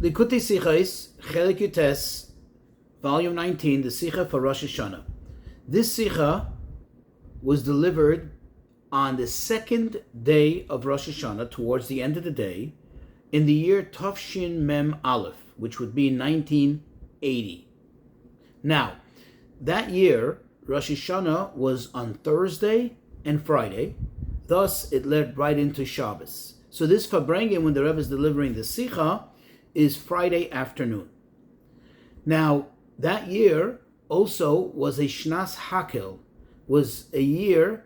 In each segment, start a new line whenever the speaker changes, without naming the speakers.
Likutei Sichos, Chelik Yutes, Volume 19, the Sicha for Rosh Hashanah. This Sicha was delivered on the second day of Rosh Hashanah, towards the end of the day, in the year Tafshin Mem Aleph, which would be 1980. Now, that year, Rosh Hashanah was on Thursday and Friday, thus it led right into Shabbos. So this Fabrengen, when the Rebbe is delivering the Sicha, is Friday afternoon. Now, that year also was a Shnas Hakel, was a year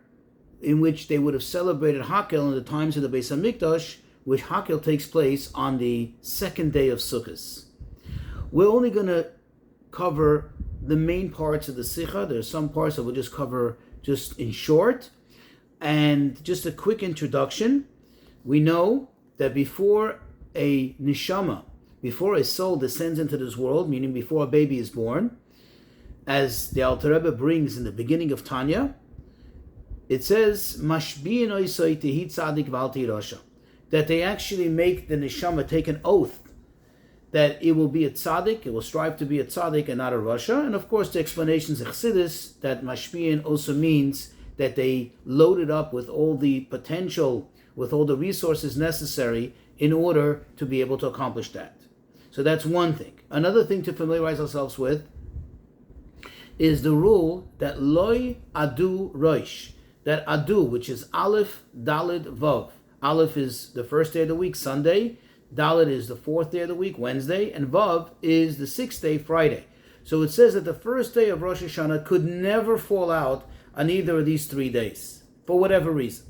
in which they would have celebrated Hakel in the times of the Beis HaMikdash, which Hakel takes place on the second day of Sukkot. We're only going to cover the main parts of the Sicha. There are some parts that we'll just cover just in short. And just a quick introduction. We know that before a neshama, before a soul descends into this world, meaning before a baby is born, as the Alter Rebbe brings in the beginning of Tanya, it says, Mashbi'in oisoi tehi tzadik v'al tehi rasha, that they actually make the neshama take an oath that it will be a tzaddik, it will strive to be a tzaddik and not a rasha. And of course the explanations of Chassidus, that mashbi'in also means that they load it up with all the potential, with all the resources necessary in order to be able to accomplish that. So that's one thing. Another thing to familiarize ourselves with is the rule that loy adu rosh, that adu, which is Aleph, Dalid, Vav. Aleph is the first day of the week, Sunday. Dalid is the fourth day of the week, Wednesday. And Vav is the sixth day, Friday. So it says that the first day of Rosh Hashanah could never fall out on either of these 3 days, for whatever reason.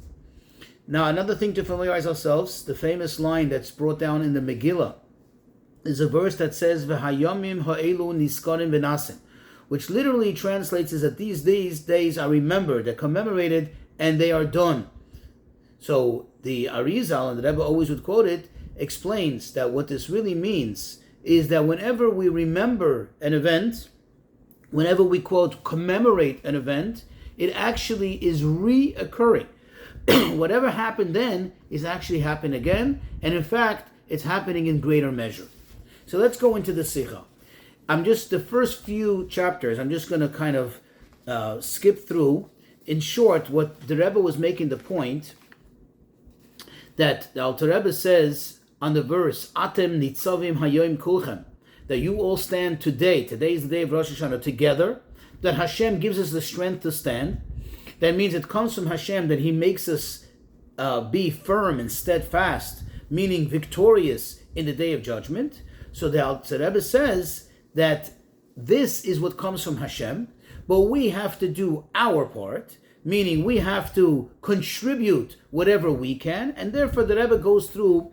Now, another thing to familiarize ourselves, the famous line that's brought down in the Megillah, is a verse that says, V'hayomim ha'elu niskarim v'nasim, which literally translates as that these days are remembered, they're commemorated, and they are done. So the Arizal, and the Rebbe always would quote it, explains that what this really means is that whenever we remember an event, whenever we, quote, commemorate an event, it actually is reoccurring. Whatever happened then is actually happening again, and in fact, it's happening in greater measure. So let's go into the Sicha. The first few chapters, I'm just going to kind of skip through. In short, what the Rebbe was making the point that the Alter Rebbe says on the verse, Atem nitzavim hayoim kulchem, that you all stand today is the day of Rosh Hashanah, together, that Hashem gives us the strength to stand. That means it comes from Hashem, that He makes us be firm and steadfast, meaning victorious in the day of judgment. So the Alter Rebbe says that this is what comes from Hashem, but we have to do our part, meaning we have to contribute whatever we can, and therefore the Rebbe goes through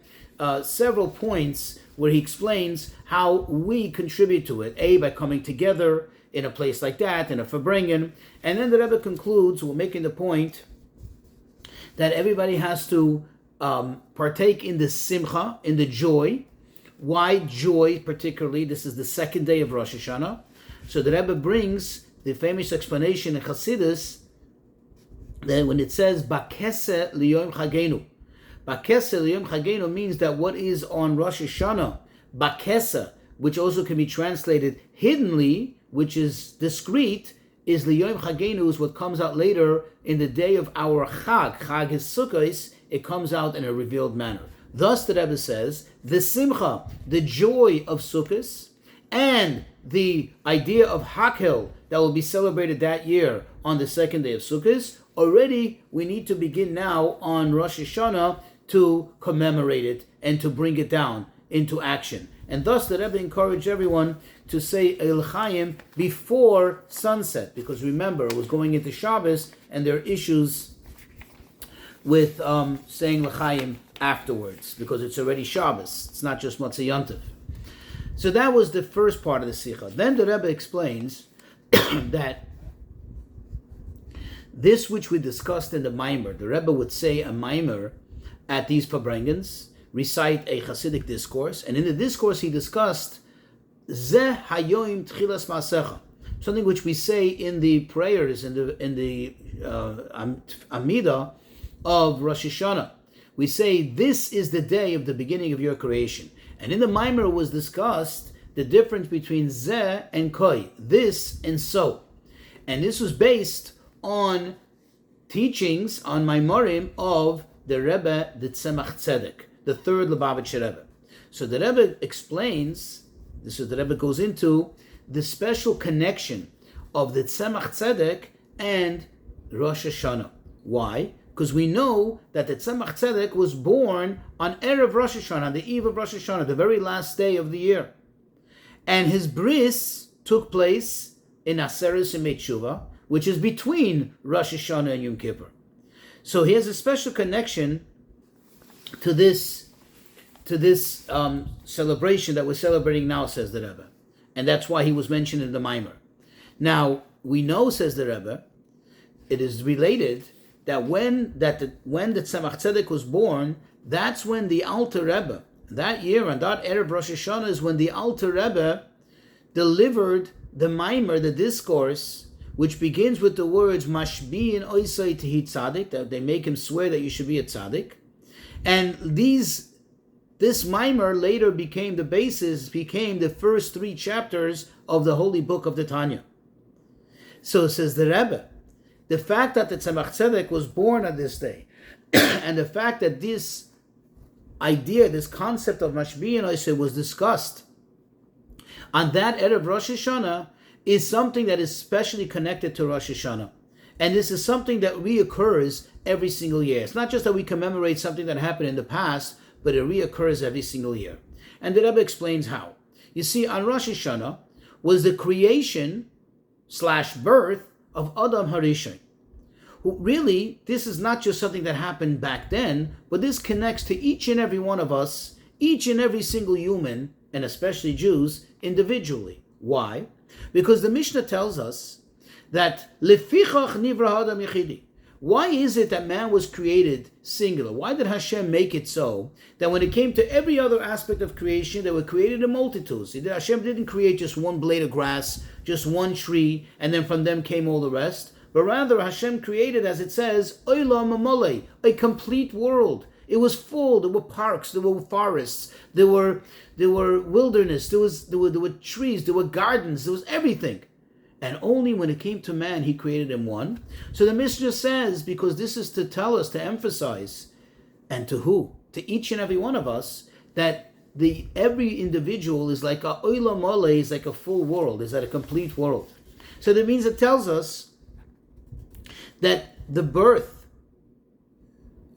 several points where he explains how we contribute to it, by coming together in a place like that, in a Fabrengen, and then the Rebbe concludes, we're making the point that everybody has to partake in the simcha, in the joy. Why joy particularly? This is the second day of Rosh Hashanah. So the Rebbe brings the famous explanation in Chassidus that when it says Bakese liyom chagenu, Bakese liyom chagenu means that what is on Rosh Hashanah, Bakese, which also can be translated hiddenly, which is discreet, is liyom chagenu, is what comes out later in the day of our Chag. Chag is Sukkos. It comes out in a revealed manner. Thus, the Rebbe says, the simcha, the joy of Sukkot, and the idea of Hakel that will be celebrated that year on the second day of Sukkot, already we need to begin now on Rosh Hashanah to commemorate it and to bring it down into action. And thus, the Rebbe encouraged everyone to say El Chaim before sunset, because remember, it was going into Shabbos, and there are issues with saying L'chaim afterwards, because it's already Shabbos. It's not just Motzei Yontif. So that was the first part of the Sicha. Then the Rebbe explains that this which we discussed in the Maimer, the Rebbe would say a Maimer at these Fabrengens, recite a Hasidic discourse, and in the discourse he discussed Zeh Hayoim Tchilas Maasecha, something which we say in the prayers, in the Amidah of Rosh Hashanah, we say this is the day of the beginning of your creation. And in the Maimer was discussed the difference between Zeh and Koi, this and so. And this was based on teachings on Maimarim of the Rebbe, the Tzemach Tzedek, the third Lubavitcher Rebbe. So the Rebbe explains, this is the Rebbe goes into the special connection of the Tzemach Tzedek and Rosh Hashanah. Why? Because we know that the Tzemach Tzedek was born on Erev Rosh Hashanah, on the eve of Rosh Hashanah, the very last day of the year. And his bris took place in Aseres Yemei Tshuva, which is between Rosh Hashanah and Yom Kippur. So he has a special connection to this celebration that we're celebrating now, says the Rebbe. And that's why he was mentioned in the Maimer. Now, we know, says the Rebbe, it is related that when the Tzemach Tzedek was born, that's when the Alter Rebbe, that year, and that Erev Rosh Hashanah is when the Alter Rebbe delivered the Maimer, the discourse, which begins with the words Mashbi'in Oisai Tehi Tzadik, that they make him swear that you should be a Tzadik. And this Maimer later became the first 3 chapters of the holy book of the Tanya. So says the Rebbe, the fact that the Tzemach Tzedek was born on this day, and the fact that this idea, this concept of Mashbi'in Oisai was discussed on that Erev Rosh Hashanah is something that is specially connected to Rosh Hashanah. And this is something that reoccurs every single year. It's not just that we commemorate something that happened in the past, but it reoccurs every single year. And the Rebbe explains how. You see, on Rosh Hashanah was the creation / birth of Adam Harishon. Who really, this is not just something that happened back then, but this connects to each and every one of us, each and every single human, and especially Jews, individually. Why? Because the Mishnah tells us that Lefichach Nivra Adam Yechidi. Why is it that man was created singular? Why did Hashem make it so that when it came to every other aspect of creation, they were created in multitudes? Hashem didn't create just one blade of grass, just one tree, and then from them came all the rest. But rather, Hashem created, as it says, Olam Mamolei, a complete world. It was full. There were parks, there were forests, there were wilderness, there were trees, there were gardens, there was everything. And only when it came to man, he created him one. So the Mishnah says, because this is to tell us, to emphasize, and to who? To each and every one of us, that every individual is like a olam mole, is like a full world, is like a complete world. So that means it tells us that the birth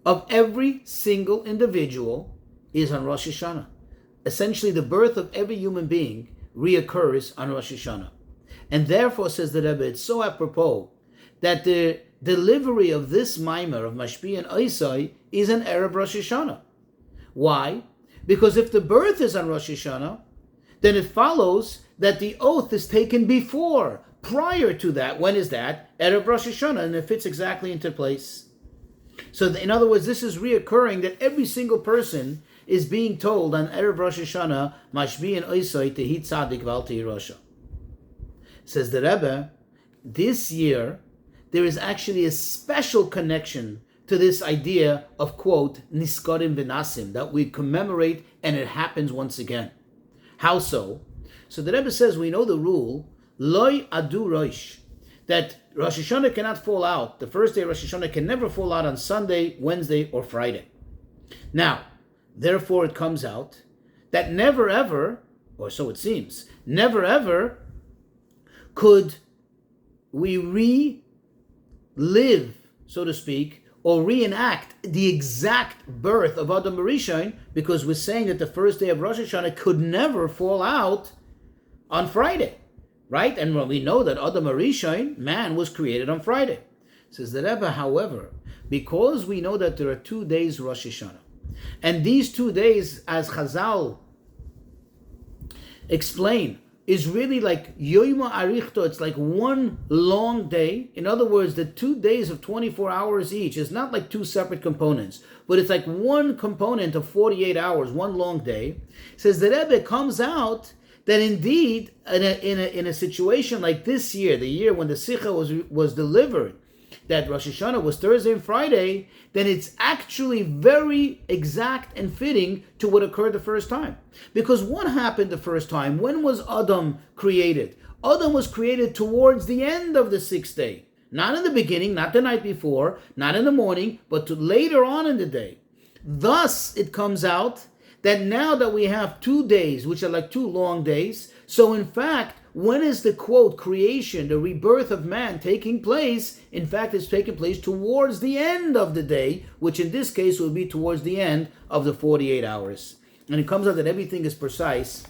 of every single individual is on Rosh Hashanah. Essentially, the birth of every human being reoccurs on Rosh Hashanah. And therefore, says the Rebbe, it's so apropos that the delivery of this Maimer of Mashbi'in Oisai is an Erev Rosh Hashanah. Why? Because if the birth is on Rosh Hashanah, then it follows that the oath is taken before, prior to that. When is that? Erev Rosh Hashanah, and it fits exactly into place. So in other words, this is reoccurring that every single person is being told on Erev Rosh Hashanah, Mashbi'in Oisai Tehi Tzadik V'al Tehi Rasha. Says the Rebbe, this year, there is actually a special connection to this idea of, quote, Niskarim V'Nasim, that we commemorate and it happens once again. How so? So the Rebbe says, we know the rule, Loi Adu Rosh, that Rosh Hashanah cannot fall out. The first day of Rosh Hashanah can never fall out on Sunday, Wednesday, or Friday. Now, therefore it comes out that never ever, or so it seems, never ever could we relive, so to speak, or reenact the exact birth of Adam Rishon, because we're saying that the first day of Rosh Hashanah could never fall out on Friday, right? And we know that Adam Rishon, man, was created on Friday. Says the Rebbe, however, because we know that there are 2 days Rosh Hashanah, and these 2 days, as Chazal explain, is really like Yoima Arichto. It's like one long day. In other words, the 2 days of 24 hours each is not like 2 separate components, but it's like one component of 48 hours, one long day. Says the Rebbe, comes out that indeed, in a situation like this year, the year when the Sichos was delivered, that Rosh Hashanah was Thursday and Friday, then it's actually very exact and fitting to what occurred the first time. Because what happened the first time? When was Adam created? Adam was created towards the end of the sixth day. Not in the beginning, not the night before, not in the morning, but later on in the day. Thus, it comes out that now that we have 2 days, which are like 2 long days, so in fact, when is the quote creation, the rebirth of man taking place? In fact, it's taking place towards the end of the day, which in this case will be towards the end of the 48 hours. And it comes out that everything is precise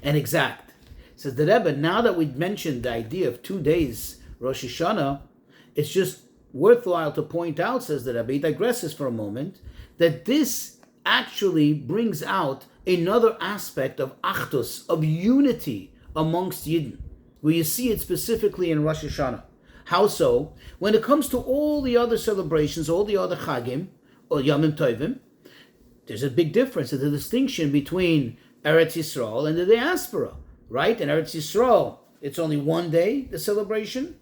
and exact. Says the Rebbe, now that we've mentioned the idea of 2 days, Rosh Hashanah, it's just worthwhile to point out, says the Rebbe, he digresses for a moment, that this actually brings out another aspect of achdus, of unity amongst Yidden, where you see it specifically in Rosh Hashanah. How so? When it comes to all the other celebrations, all the other chagim, or Yamim Tovim, there's a big difference, there's a distinction between Eretz Yisrael and the diaspora. Right? In Eretz Yisrael, it's only 1 day, the celebration.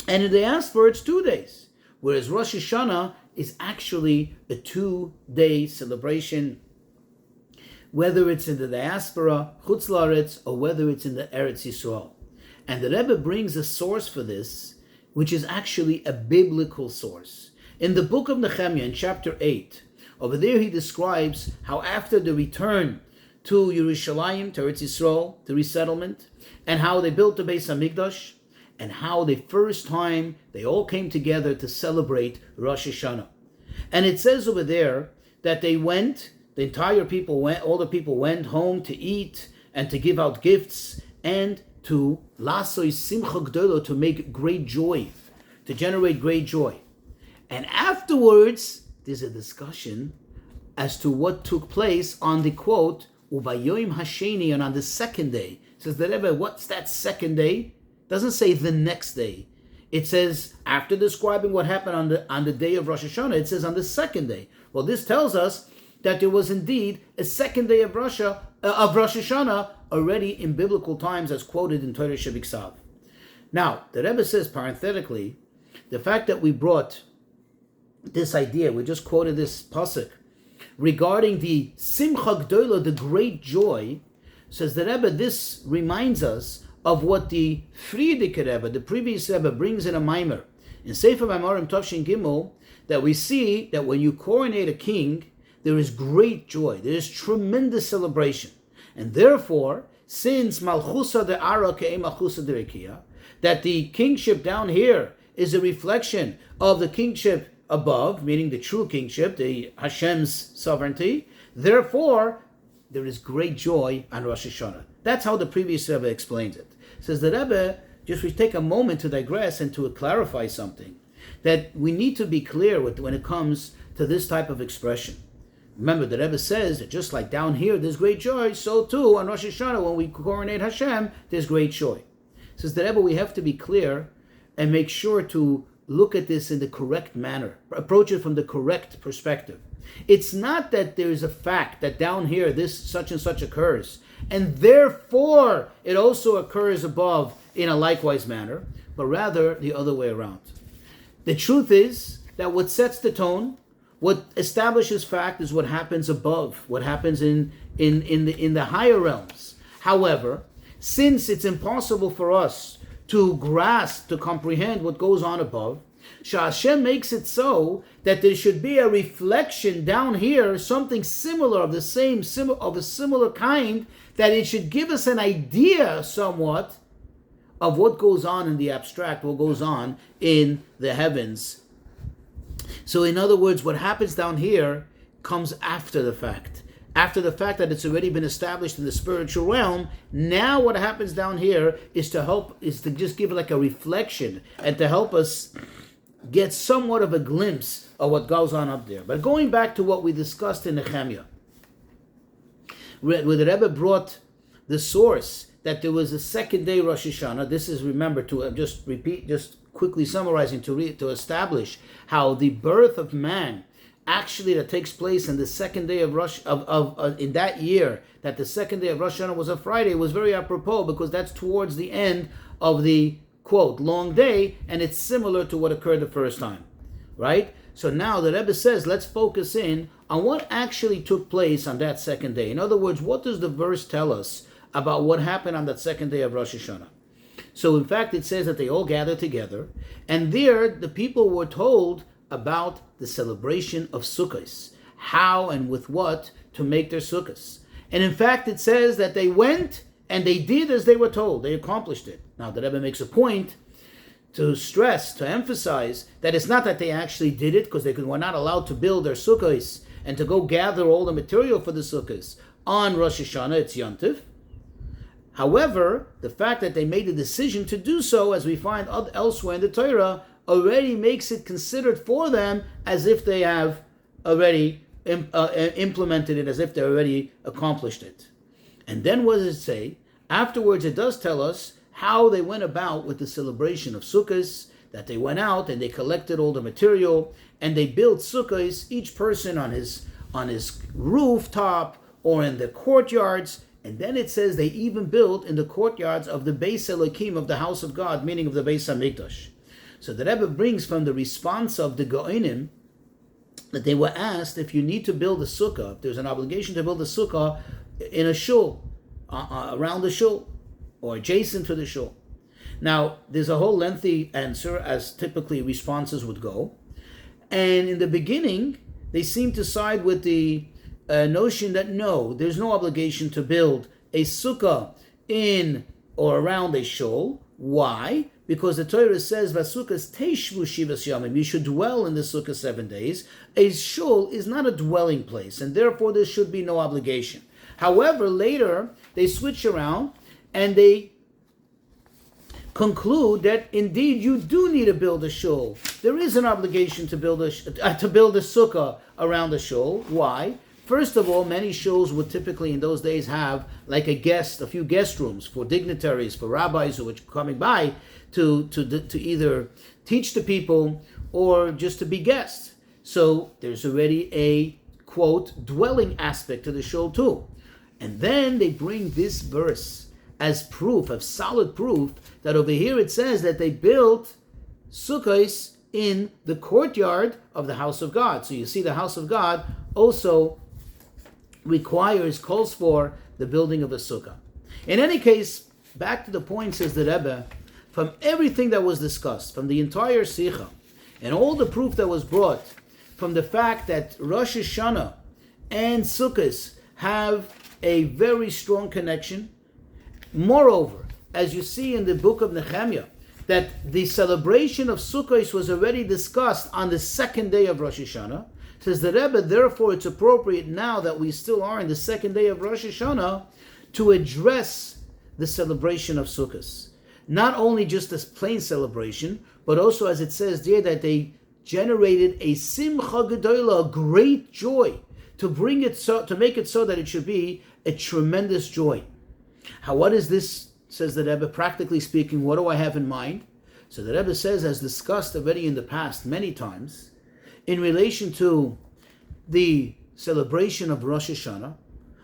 And in the diaspora, it's 2 days. Whereas Rosh Hashanah is actually a 2-day celebration, whether it's in the diaspora, Chutz La'aretz, or whether it's in the Eretz Yisrael. And the Rebbe brings a source for this, which is actually a biblical source. In the book of Nehemiah, in chapter 8, over there he describes how after the return to Yerushalayim, to Eretz Yisrael, the resettlement, and how they built the Beis HaMikdash, and how the first time they all came together to celebrate Rosh Hashanah. And it says over there that they went, the entire people went, all the people went home to eat and to give out gifts and to lasoi simcha gdola, to make great joy, to generate great joy. And afterwards, there's a discussion as to what took place on the quote, Uvayoim Hasheni, and on the second day. Says the Rebbe, what's that second day? Doesn't say the next day. It says, after describing what happened on the day of Rosh Hashanah, it says on the second day. Well, this tells us that there was indeed a second day of Rosh Hashanah already in biblical times, as quoted in Torah Shebiksav. Now, the Rebbe says, parenthetically, the fact that we brought this idea, we just quoted this pasuk, regarding the Simcha Gdola, the great joy, says the Rebbe, this reminds us of what the Frierdiker Rebbe, the previous Rebbe, brings in a Maimer. In Sefer Maimarim Tavshin Gimel, that we see that when you coronate a king, there is great joy, there is tremendous celebration. And therefore, since Malchusa de Ara Ke'em Malchusa de Rekia, that the kingship down here is a reflection of the kingship above, meaning the true kingship, the Hashem's sovereignty. Therefore, there is great joy on Rosh Hashanah. That's how the previous Rebbe explains it. Says the Rebbe, just we take a moment to digress and to clarify something, that we need to be clear with when it comes to this type of expression. Remember, the Rebbe says that just like down here there's great joy, so too on Rosh Hashanah when we coronate Hashem, there's great joy. Says the Rebbe, we have to be clear and make sure to look at this in the correct manner, approach it from the correct perspective. It's not that there's a fact that down here this such and such occurs, and therefore it also occurs above in a likewise manner, but rather the other way around. The truth is that what sets the tone, what establishes fact, is what happens above, what happens in the higher realms. However, since it's impossible for us to grasp, to comprehend what goes on above, Hashem makes it so that there should be a reflection down here, something similar of a similar kind, that it should give us an idea somewhat of what goes on in the abstract, what goes on in the heavens. So in other words, what happens down here comes after the fact. After the fact that it's already been established in the spiritual realm, now what happens down here is to just give it like a reflection and to help us get somewhat of a glimpse of what goes on up there. But going back to what we discussed in Nehemiah, where the Rebbe brought the source that there was a second day Rosh Hashanah. This is, remember, to just quickly summarizing, to establish how the birth of man actually that takes place in the second day of in that year, that the second day of Rosh Hashanah was a Friday, was very apropos because that's towards the end of the quote, long day, and it's similar to what occurred the first time, right? So now the Rebbe says, let's focus in on what actually took place on that second day. In other words, what does the verse tell us about what happened on that second day of Rosh Hashanah? So in fact, it says that they all gathered together, and there the people were told about the celebration of Sichos, how and with what to make their Sichos. And in fact, it says that they went and they did as they were told. They accomplished it. Now, the Rebbe makes a point to stress, to emphasize that it's not that they actually did it because they were not allowed to build their Sichos and to go gather all the material for the Sichos on Rosh Hashanah, it's Yontif. However, the fact that they made the decision to do so, as we find elsewhere in the Torah, already makes it considered for them as if they have already implemented it, as if they already accomplished it. And then what does it say? Afterwards, it does tell us how they went about with the celebration of Sukkos, that they went out and they collected all the material and they built Sukkos, each person on his rooftop or in the courtyards. And then it says they even built in the courtyards of the Beis Elokim, of the house of God, meaning of the Beis HaMikdash. So the Rebbe brings from the response of the Goinim that they were asked if you need to build a sukkah, if there's an obligation to build a sukkah in a shul, around the shul, or adjacent to the shul. Now, there's a whole lengthy answer, as typically responses would go. And in the beginning, they seem to side with the notion that no, there's no obligation to build a sukkah in or around a shul. Why? Because the Torah says, "Vasukas teishvu shivas yamim." You should dwell in the sukkah 7 days. A shul is not a dwelling place, and therefore there should be no obligation. However, later they switch around and they conclude that indeed you do need to build a shul. There is an obligation to build a sukkah around the shul. Why? First of all, many shuls would typically in those days have like a few guest rooms for dignitaries, for rabbis who were coming by to either teach the people or just to be guests. So there's already a, quote, dwelling aspect to the shul too. And then they bring this verse as proof, of solid proof, that over here it says that they built sukkahs in the courtyard of the house of God. So you see the house of God also calls for the building of a sukkah. In any case, back to the point, says the Rebbe, from everything that was discussed, from the entire Sicha, and all the proof that was brought, from the fact that Rosh Hashanah and Sukkos have a very strong connection. Moreover, as you see in the book of Nehemiah, that the celebration of Sukkos was already discussed on the second day of Rosh Hashanah, says the Rebbe, therefore it's appropriate now that we still are in the second day of Rosh Hashanah to address the celebration of Sukkos. Not only just as plain celebration, but also as it says there that they generated a simcha gedola, a great joy, to make it so that it should be a tremendous joy. What is this, says the Rebbe, practically speaking, what do I have in mind? So the Rebbe says, as discussed already in the past many times, in relation to the celebration of Rosh Hashanah,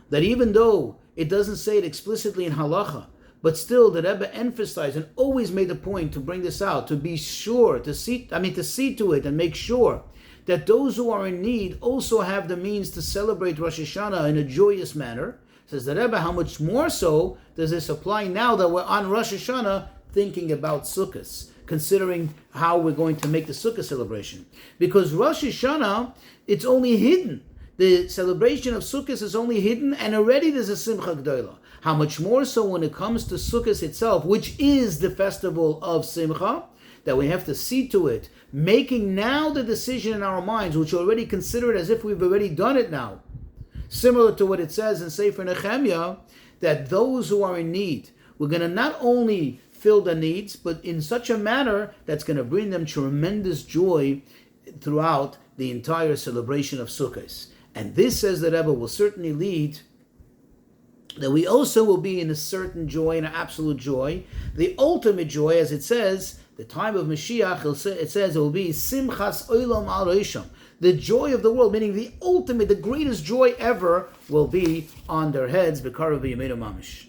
that even though it doesn't say it explicitly in halacha, but still the Rebbe emphasized and always made a point to bring this out, to be sure, to see to it and make sure that those who are in need also have the means to celebrate Rosh Hashanah in a joyous manner. Says the Rebbe, how much more so does this apply now that we're on Rosh Hashanah thinking about Sukkos, considering how we're going to make the Sukkah celebration. Because Rosh Hashanah, it's only hidden. The celebration of Sukkot is only hidden, and already there's a Simcha Gdoila. How much more so when it comes to Sukkot itself, which is the festival of Simcha, that we have to see to it, making now the decision in our minds, which we already consider it as if we've already done it now. Similar to what it says in Sefer Nehemiah, that those who are in need, we're going to not only fill their needs, but in such a manner that's going to bring them tremendous joy throughout the entire celebration of Sukkot. And this, says the Rebbe, will certainly lead that we also will be in a certain joy, an absolute joy, the ultimate joy, as it says, the time of Mashiach, it says it will be Simchas Olam Al Rosham. The joy of the world, meaning the ultimate, the greatest joy ever, will be on their heads, B'karav B'Yameinu Mamish.